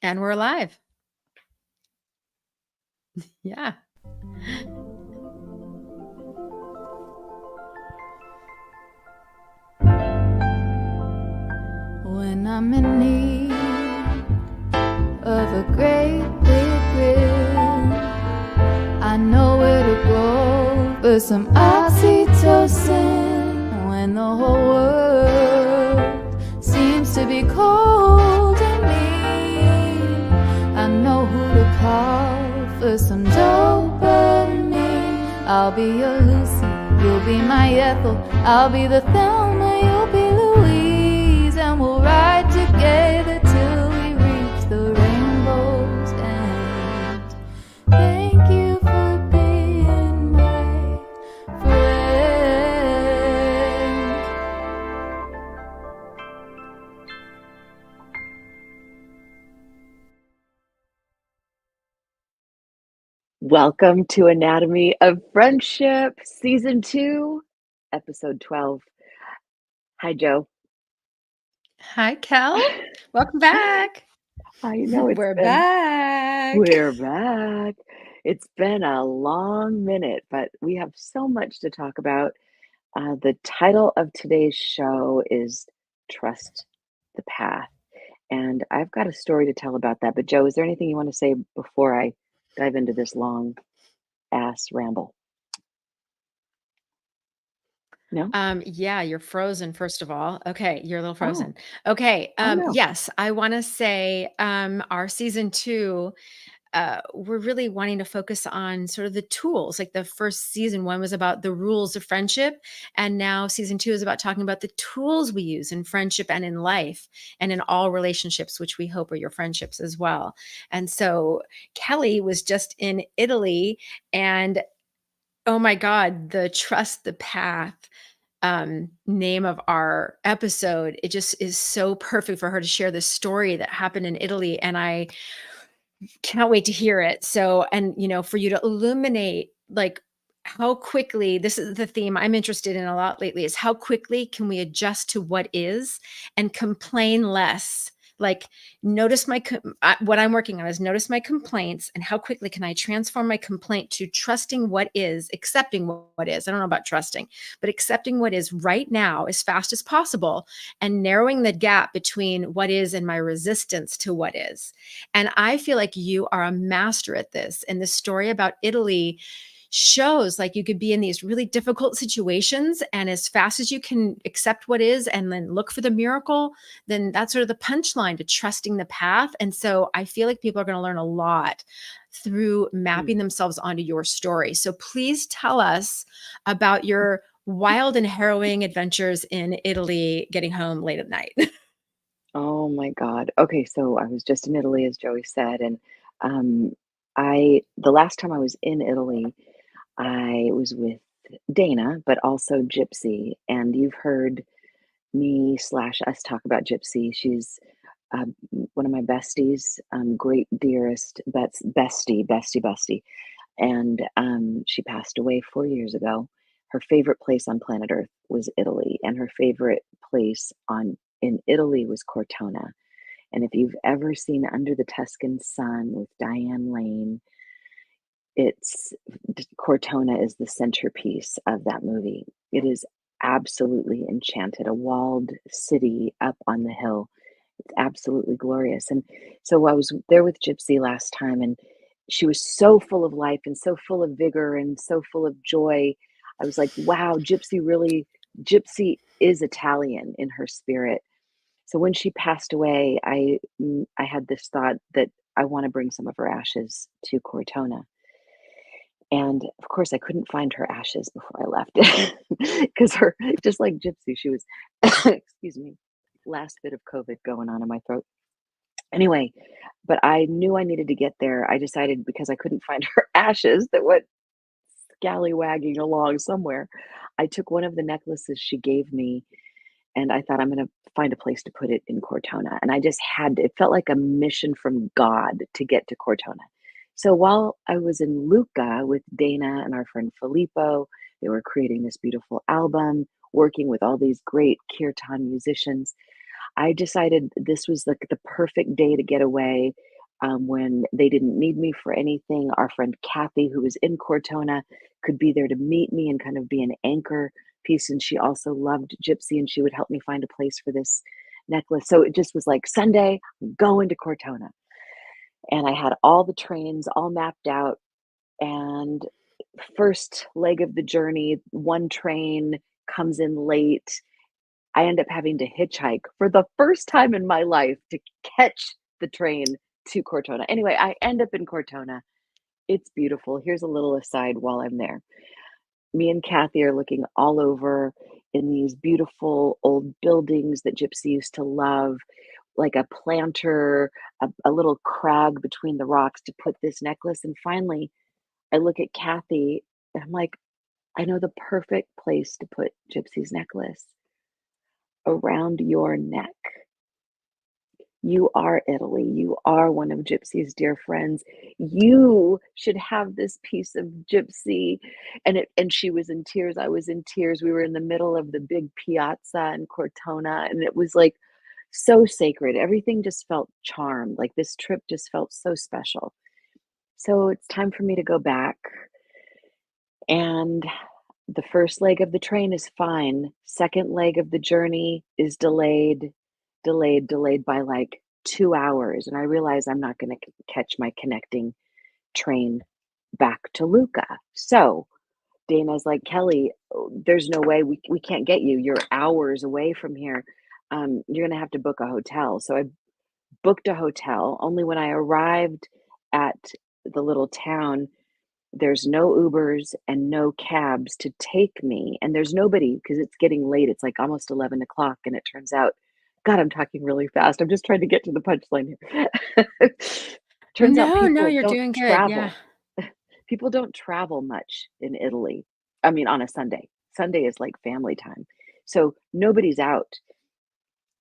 And we're alive. Yeah. When I'm in need of a great big grin, I know where to go for some oxytocin. When the whole world seems to be cold and mean, I know who to call for some dopamine. I'll be your Lucy, you'll be my Ethel, I'll be the Thelma, you'll be Louise, and we'll ride together till we reach the rainbow's end. Thank you for being my friend. Welcome to Anatomy of Friendship, Season 2, Episode 12. Hi, Joe. Hi, Kel. Welcome back. I know We're back. We're back. It's been a long minute, but we have so much to talk about. The title of today's show is Trust the Path. And I've got a story to tell about that. But, Joe, is there anything you want to say before I dive into this long ass ramble? No? Yeah, you're frozen, first of all. Okay, you're a little Oh, frozen. Okay, no. yes, I want to say our season 2, we're really wanting to focus on sort of the tools. Like the first season 1 was about the rules of friendship, and now season 2 is about talking about the tools we use in friendship and in life and in all relationships, which we hope are your friendships as well. And so Kelly was just in Italy, and oh my God, the Trust the Path name of our episode, it just is so perfect for her to share this story that happened in Italy. And I cannot wait to hear it. So, and for you to illuminate like how quickly, this is the theme I'm interested in a lot lately, is how quickly can we adjust to what is and complain less. Like notice what I'm working on is notice my complaints and how quickly can I transform my complaint to trusting what is, accepting what is. I don't know about trusting, but accepting what is right now as fast as possible and narrowing the gap between what is and my resistance to what is. And I feel like you are a master at this. And the story about Italy shows like you could be in these really difficult situations, and as fast as you can accept what is and then look for the miracle, then that's sort of the punchline to trusting the path. And so I feel like people are going to learn a lot through mapping themselves onto your story. So please tell us about your wild and harrowing adventures in Italy, getting home late at night. Oh my God. Okay, so I was just in Italy, as Joey said, and um, the last time I was in Italy, I was with Dana, but also Gypsy, and you've heard me slash us talk about Gypsy. She's one of my besties, great dearest, bestie, and she passed away 4 years ago. Her favorite place on planet Earth was Italy, and her favorite place on in Italy was Cortona. And if you've ever seen Under the Tuscan Sun with Diane Lane, it's Cortona is the centerpiece of that movie. It is absolutely enchanted, a walled city up on the hill. It's absolutely glorious. And so I was there with Gypsy last time, and she was so full of life and so full of vigor and so full of joy. I was like, wow, Gypsy is Italian in her spirit. So when she passed away, I had this thought that I want to bring some of her ashes to Cortona. And of course, I couldn't find her ashes before I left because her, just like Gypsy, she was, excuse me, last bit of COVID going on in my throat. Anyway, but I knew I needed to get there. I decided because I couldn't find her ashes that went scallywagging along somewhere. I took one of the necklaces she gave me and I thought I'm going to find a place to put it in Cortona. And I just had, it felt like a mission from God to get to Cortona. So while I was in Lucca with Dana and our friend Filippo, they were creating this beautiful album, working with all these great kirtan musicians. I decided this was like the perfect day to get away. when they didn't need me for anything. Our friend Kathy, who was in Cortona, could be there to meet me and kind of be an anchor piece. And she also loved Gypsy and she would help me find a place for this necklace. So it just was like Sunday, I'm going to Cortona. And I had all the trains all mapped out. And first leg of the journey, one train comes in late. I end up having to hitchhike for the first time in my life to catch the train to Cortona. Anyway, I end up in Cortona. It's beautiful. Here's a little aside while I'm there. Me and Kathy are looking all over in these beautiful old buildings that Gypsy used to love, like a planter, a little crag between the rocks to put this necklace. And finally, I look at Kathy and I'm like, I know the perfect place to put Gypsy's necklace around your neck. You are Italy. You are one of Gypsy's dear friends. You should have this piece of Gypsy. And she was in tears. I was in tears. We were in the middle of the big piazza in Cortona, and it was like so sacred. Everything just felt charmed. Like this trip just felt so special. So it's time for me to go back. And the first leg of the train is fine. Second leg of the journey is delayed by like 2 hours. And I realize I'm not going to catch my connecting train back to Lucca. So Dana's like, Kelly, there's no way we can't get you. You're hours away from here. You're going to have to book a hotel. So I booked a hotel. Only when I arrived at the little town, there's no Ubers and no cabs to take me, and there's nobody because it's getting late. It's like almost 11 o'clock, and it turns out, God, I'm talking really fast. I'm just trying to get to the punchline here. Turns out No, no, people you're don't doing good. Yeah. travel. People don't travel much in Italy. I mean, on a Sunday. Sunday is like family time. So nobody's out.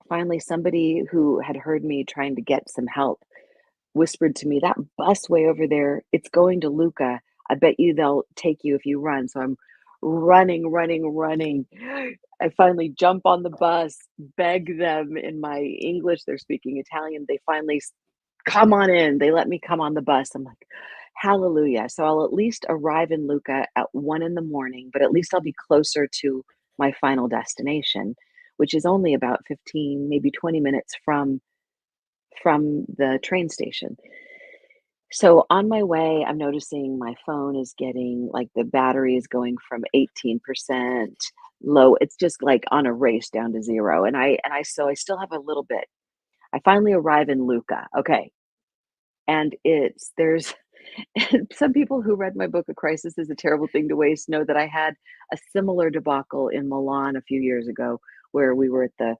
Finally, somebody who had heard me trying to get some help whispered to me, "That bus way over there, it's going to Lucca. I bet you they'll take you if you run." So I'm running, running, running. I finally jump on the bus, beg them in my English. They're speaking Italian. They finally come on in. They let me come on the bus. I'm like, hallelujah. So I'll at least arrive in Lucca at 1 in the morning, but at least I'll be closer to my final destination, which is only about 15, maybe 20 minutes from the train station. So on my way, I'm noticing my phone is getting like the battery is going from 18% low. It's just like on a race down to zero. So I still have a little bit. I finally arrive in Lucca. Okay. And there's some people who read my book, A Crisis is a Terrible Thing to Waste, know that I had a similar debacle in Milan a few years ago where we were at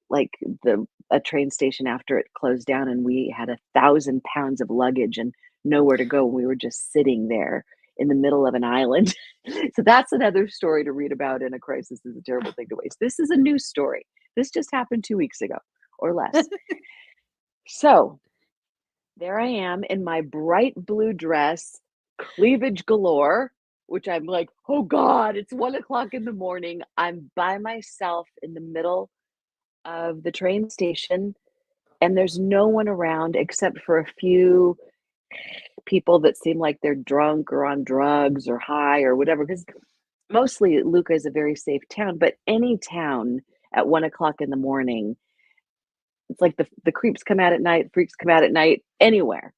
like the a train station after it closed down and we had 1,000 pounds of luggage and nowhere to go. We were just sitting there in the middle of an island. So that's another story to read about in A Crisis is a Terrible Thing to Waste. This is a new story. This just happened 2 weeks ago or less. So there I am in my bright blue dress, cleavage galore, which I'm like, oh God, it's 1 o'clock in the morning. I'm by myself in the middle of the train station, and there's no one around except for a few people that seem like they're drunk or on drugs or high or whatever. Because mostly Lucca is a very safe town, but any town at 1 o'clock in the morning, it's like the creeps come out at night, freaks come out at night, anywhere.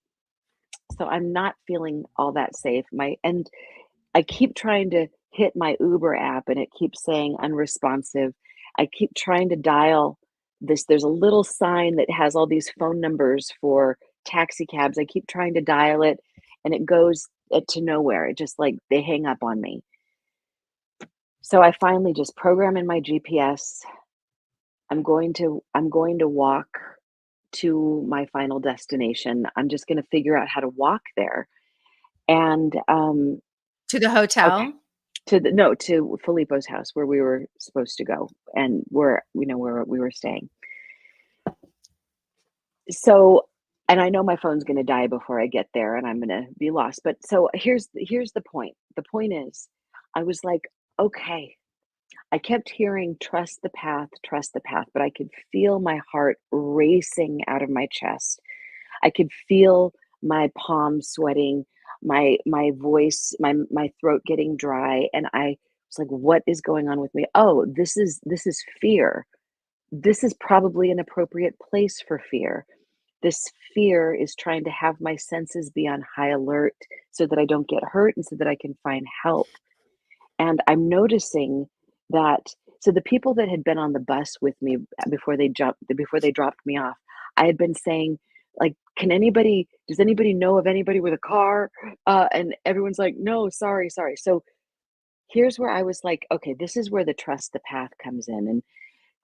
So I'm not feeling all that safe. And I keep trying to hit my Uber app and it keeps saying unresponsive. I keep trying to dial this. There's a little sign that has all these phone numbers for taxi cabs. I keep trying to dial it and it goes to nowhere. It just like they hang up on me. So I finally just program in my GPS. I'm going to walk to my final destination. I'm just going to figure out how to walk there. And To the okay. hotel? To Filippo's house where we were supposed to go and where we were staying. So, and I know my phone's going to die before I get there and I'm going to be lost. But so here's the point. The point is I was like, okay, I kept hearing trust the path, but I could feel my heart racing out of my chest. I could feel my palms sweating, my voice, my throat getting dry, and I was like, "What is going on with me? Oh, this is fear. This is probably an appropriate place for fear. This fear is trying to have my senses be on high alert so that I don't get hurt and so that I can find help." And I'm noticing that, so the people that had been on the bus with me before they dropped me off, I had been saying, like, does anybody know of anybody with a car? And everyone's like, no, sorry, sorry. So here's where I was like, okay, this is where the trust the path comes in, and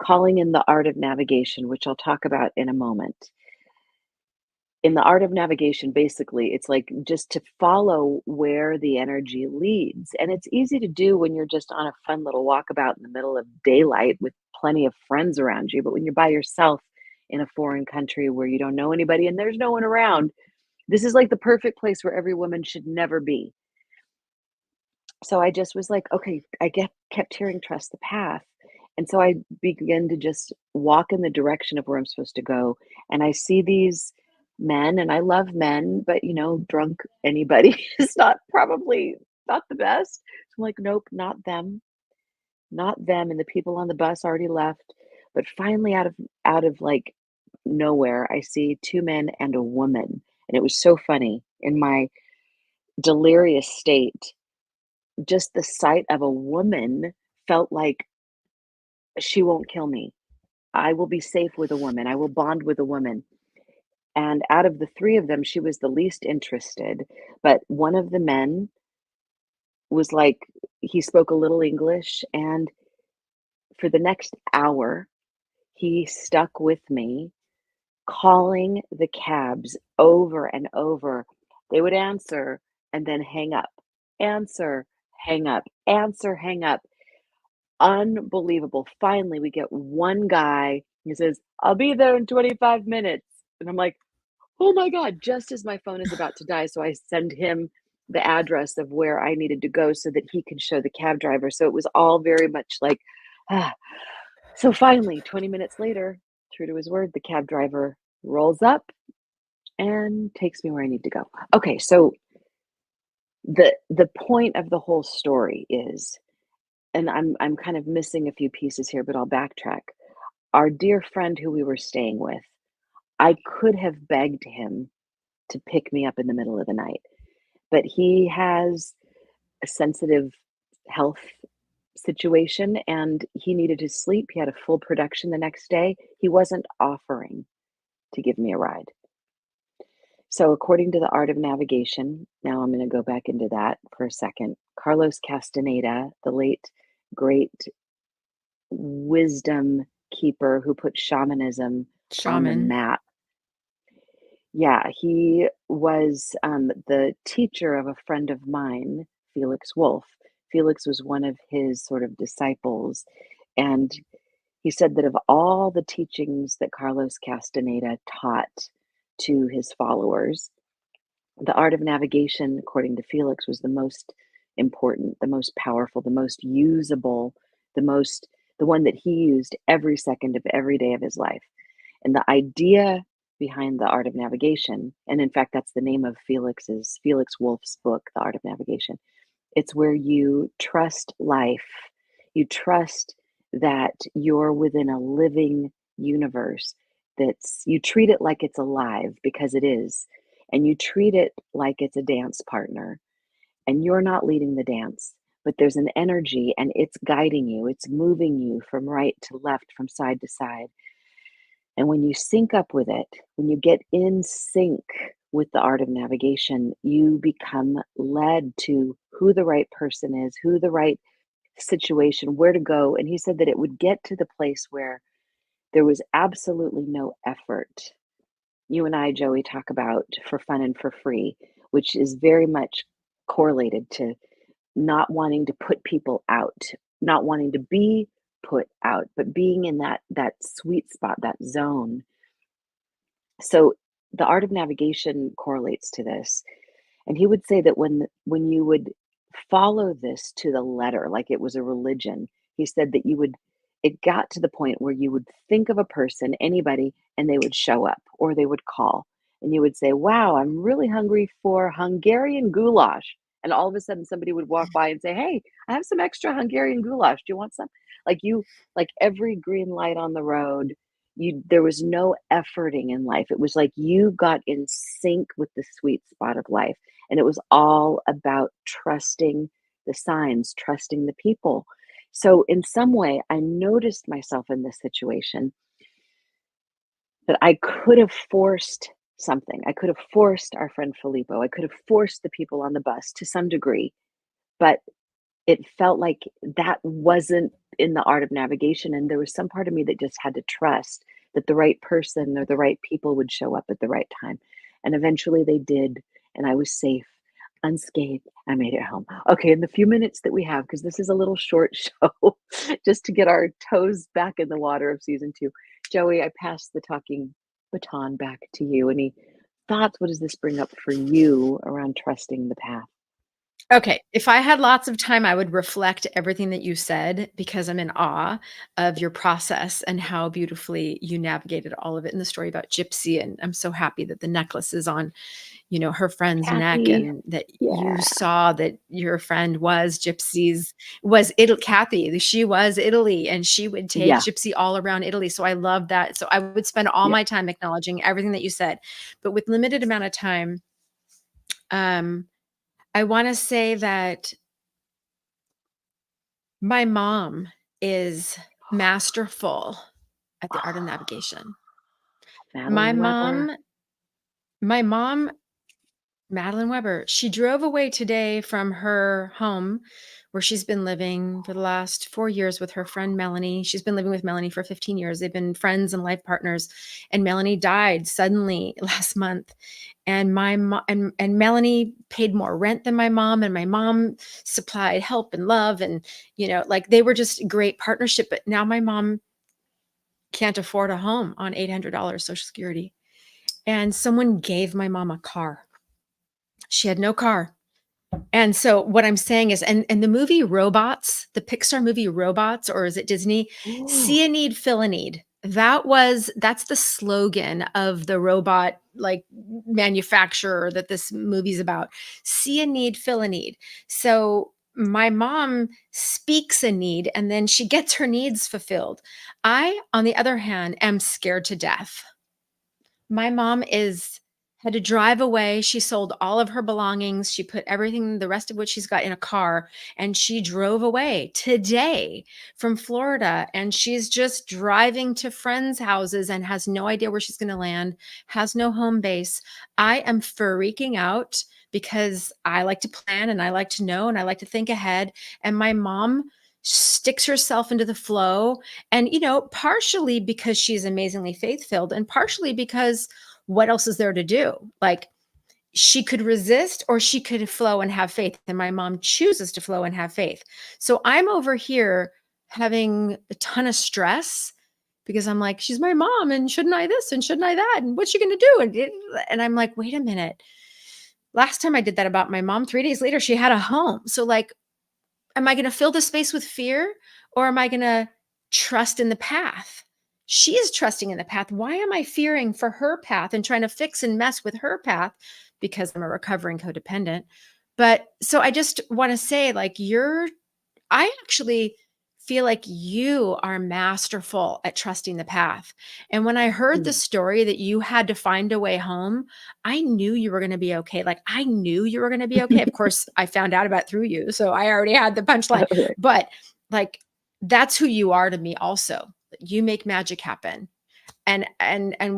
calling in the art of navigation, which I'll talk about in a moment. In the art of navigation, basically, it's like just to follow where the energy leads. And it's easy to do when you're just on a fun little walkabout in the middle of daylight with plenty of friends around you. But when you're by yourself in a foreign country where you don't know anybody and there's no one around, this is like the perfect place where every woman should never be. So I just was like, okay, kept hearing trust the path. And so I began to just walk in the direction of where I'm supposed to go. And I see these men, and I love men, but drunk anybody is not the best. So I'm like, nope, not them, not them. And the people on the bus already left. But finally out of like nowhere, I see two men and a woman. And it was so funny in my delirious state. Just the sight of a woman felt like, she won't kill me. I will be safe with a woman. I will bond with a woman. And out of the three of them, she was the least interested. But one of the men was like, he spoke a little English. And for the next hour, he stuck with me, calling the cabs over and over. They would answer and then hang up, answer, hang up, answer, hang up. Unbelievable. Finally, we get one guy, he says, "I'll be there in 25 minutes." And I'm like, "Oh my God," just as my phone is about to die. So I send him the address of where I needed to go so that he can show the cab driver. So it was all very much like, ah. So finally, 20 minutes later, true to his word, the cab driver rolls up and takes me where I need to go. Okay, so the point of the whole story is, and I'm kind of missing a few pieces here, but I'll backtrack. Our dear friend who we were staying with, I could have begged him to pick me up in the middle of the night, but he has a sensitive health situation and he needed his sleep. He had a full production the next day. He wasn't offering to give me a ride. So, according to the art of navigation, now I'm going to go back into that for a second. Carlos Castaneda, the late great wisdom keeper who put shamanism on the Shaman. map. Yeah, he was the teacher of a friend of mine, Felix Wolf. Felix was one of his sort of disciples. And he said that of all the teachings that Carlos Castaneda taught to his followers, the art of navigation, according to Felix, was the most important, the most powerful, the most usable, the one that he used every second of every day of his life. And the idea behind the art of navigation, and in fact, that's the name of Felix Wolf's book, The Art of Navigation. It's where you trust life. You trust that you're within a living universe you treat it like it's alive because it is. And you treat it like it's a dance partner. And you're not leading the dance, but there's an energy and it's guiding you. It's moving you from right to left, from side to side. And when you sync up with it, when you get in sync with the art of navigation, you become led to who the right person is, who the right situation, where to go. And he said that it would get to the place where there was absolutely no effort. You and I, Joey, talk about for fun and for free, which is very much correlated to not wanting to put people out, not wanting to be put out, but being in that sweet spot, that zone. So the art of navigation correlates to this. And he would say that when you would follow this to the letter, like it was a religion, he said that it got to the point where you would think of a person, anybody, and they would show up or they would call. and you would say, "Wow, I'm really hungry for Hungarian goulash." And all of a sudden somebody would walk by and say, "Hey, I have some extra Hungarian goulash. Do you want some?" Like like every green light on the road, you there was no efforting in life. It was like you got in sync with the sweet spot of life. And it was all about trusting the signs, trusting the people. So in some way, I noticed myself in this situation that I could have forced something. I could have forced our friend Filippo. I could have forced the people on the bus to some degree, but it felt like that wasn't in the art of navigation, and there was some part of me that just had to trust that the right person or the right people would show up at the right time, and eventually they did, and I was safe, unscathed. I made it home. Okay, in the few minutes that we have, because this is a little short show, just to get our toes back in the water of season 2. Joey, I pass the talking baton back to you. Any thoughts? What does this bring up for you around trusting the path? Okay, if I had lots of time, I would reflect everything that you said because I'm in awe of your process and how beautifully you navigated all of it in the story about Gypsy. And I'm so happy that the necklace is on, her friend's neck Kathy. and that you Yeah. saw that your friend was Gypsy's, was Italy, Kathy. She was Italy and she would take Yeah. Gypsy all around Italy. So I love that. So I would spend all Yeah. my time acknowledging everything that you said. But with limited amount of time, um, I want to say that my mom is masterful at the art of navigation. My Madeline Weber. mom my mom, Madeline Weber, she drove away today from her home where she's been living for the last 4 years with her friend Melanie. She's been living with Melanie for 15 years. They've been friends and life partners, and Melanie died suddenly last month. And my mom and Melanie paid more rent than my mom, and my mom supplied help and love, and like they were just a great partnership. But now my mom can't afford a home on $800 Social Security, and someone gave my mom a car. She had no car. And so what I'm saying is, and the movie Robots, the Pixar movie Robots, or is it Disney? Ooh, See a need, fill a need. That's the slogan of the robot like manufacturer that this movie's about. See a need, fill a need. So my mom speaks a need and then she gets her needs fulfilled. I, on the other hand, am scared to death. My mom is had to drive away. She sold all of her belongings. She put everything, the rest of what she's got in a car, and she drove away today from Florida. And she's just driving to friends' houses and has no idea where she's going to land, has no home base. I am freaking out because I like to plan and I like to know and I like to think ahead. And my mom sticks herself into the flow, and partially because she's amazingly faith filled and partially because what else is there to do? Like, she could resist or she could flow and have faith, and my mom chooses to flow and have faith. So I'm over here having a ton of stress because I'm like, she's my mom, and shouldn't I this and shouldn't I that, and what's she going to do? And I'm like, wait a minute, last time I did that about my mom, 3 days later she had a home. So like, am I going to fill the space with fear, or am I going to trust in the path? She is trusting in the path. Why am I fearing for her path and trying to fix and mess with her path? Because I'm a recovering codependent. But so I just want to say, like, I actually feel like you are masterful at trusting the path. And when I heard the mm. story that you had to find a way home, I knew you were going to be okay. Like, I knew you were going to be okay. Of course, I found out about it through you. So I already had the punchline. Okay. But like, that's who you are to me also. You make magic happen. And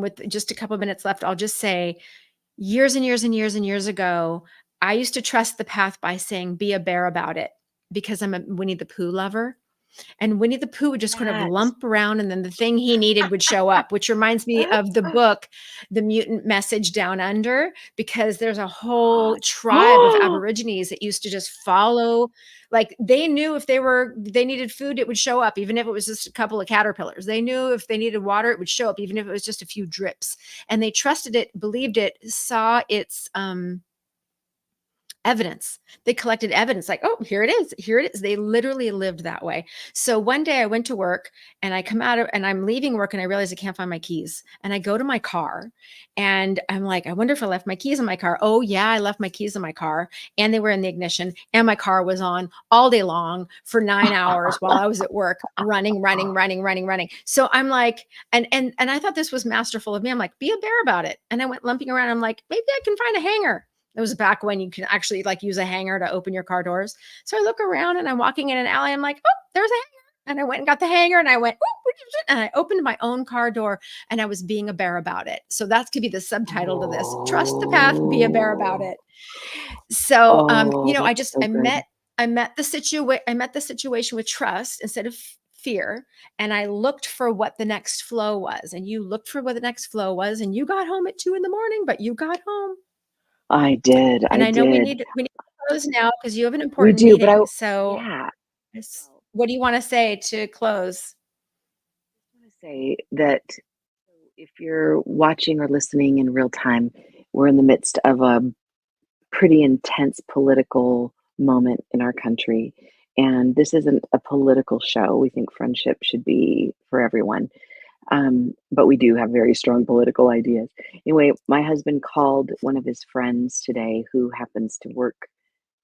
with just a couple of minutes left, I'll just say, years and years and years and years ago, I used to trust the path by saying, be a bear about it, because I'm a Winnie the Pooh lover. And Winnie the Pooh would just kind of That. lump around, and then the thing he needed would show up, which reminds me of the book, The Mutant Message Down Under, because there's a whole tribe of Oh, Aborigines that used to just follow. Like, they knew if they needed food, it would show up, even if it was just a couple of caterpillars. They knew if they needed water, it would show up, even if it was just a few drips. And they trusted it, believed it, saw its evidence. They collected evidence like, oh, here it is. Here it is. They literally lived that way. So one day I went to work and I come out of, and I'm leaving work and I realize I can't find my keys. And I go to my car and I'm like, I wonder if I left my keys in my car. Oh yeah, I left my keys in my car and they were in the ignition and my car was on all day long for 9 hours while I was at work, running. So I'm like, and I thought this was masterful of me. I'm like, be a bear about it. And I went lumping around. I'm like, maybe I can find a hanger. It was back when you can actually like use a hanger to open your car doors. So I look around and I'm walking in an alley. I'm like, oh, there's a hanger. And I went and got the hanger and I went, oh, and I opened my own car door and I was being a bear about it. So that could be the subtitle to this. Trust the path, be a bear about it. So, Oh, that's so good. I met the situation with trust instead of fear. And I looked for what the next flow was. And you looked for what the next flow was. And you got home at 2 a.m, but you got home. I did, And I I know we did. need to close now because you have an We important do, but meeting. So yeah. what do you want to say to close? I want to say that if you're watching or listening in real time, we're in the midst of a pretty intense political moment in our country. And this isn't a political show. We think friendship should be for everyone. But we do have very strong political ideas. Anyway, my husband called one of his friends today who happens to work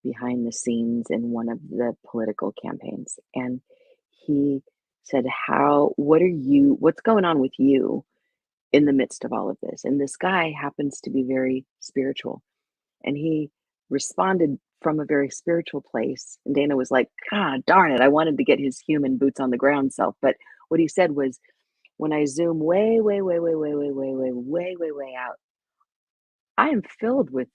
behind the scenes in one of the political campaigns. And he said, what's going on with you in the midst of all of this? And this guy happens to be very spiritual. And he responded from a very spiritual place. And Dana was like, God darn it, I wanted to get his human boots on the ground self. But what he said was, when I zoom way out, I'm filled with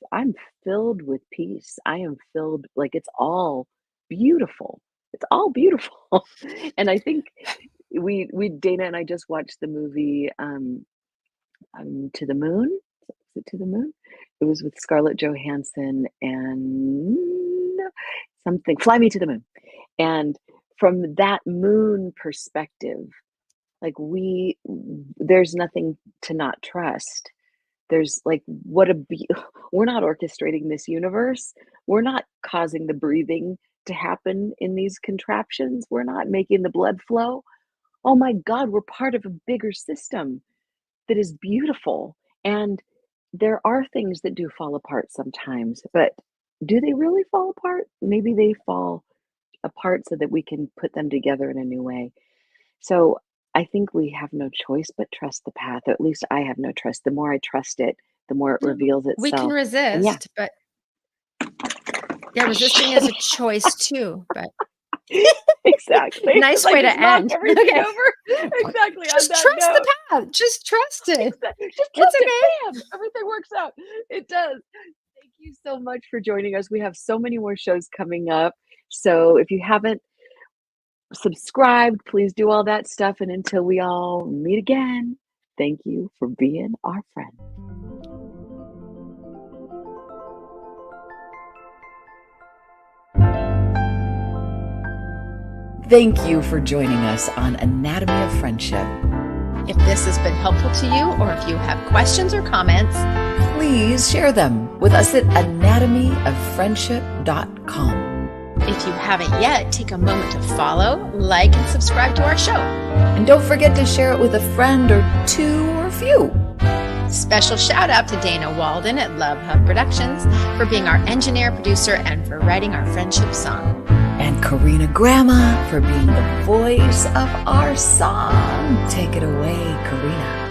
peace. I am filled like it's all beautiful. It's all beautiful. And I think we Dana and I just watched the movie To the Moon. Is it To the Moon? It was with Scarlett Johansson and something Fly Me to the Moon. And from that moon perspective, like there's nothing to not trust. There's like we're not orchestrating this universe. We're not causing the breathing to happen in these contraptions. We're not making the blood flow. Oh my God, we're part of a bigger system that is beautiful. And there are things that do fall apart sometimes, but do they really fall apart? Maybe they fall apart so that we can put them together in a new way. So I think we have no choice but trust the path. Or at least I have no trust. The more I trust it, the more it No, reveals we can itself. And yeah, resist, but yeah, resisting is a choice too. But exactly. nice Like way just to knock end. everything Okay. over. Exactly. On Just that trust note, the path. Just trust it. just It's trust it. okay. Bam! Everything works out. It does. Thank you so much for joining us. We have so many more shows coming up. So if you haven't subscribed, please do all that stuff. And until we all meet again, thank you for being our friend. Thank you for joining us on Anatomy of Friendship. If this has been helpful to you, or if you have questions or comments, Please share them with us at anatomyoffriendship.com. if you haven't yet, take a moment to follow, like, and subscribe to our show. And don't forget to share it with a friend or two or a few. Special shout out to Dana Walden at Love Hub Productions for being our engineer, producer, and for writing our friendship song. And Karina Grandma for being the voice of our song. Take it away, Karina.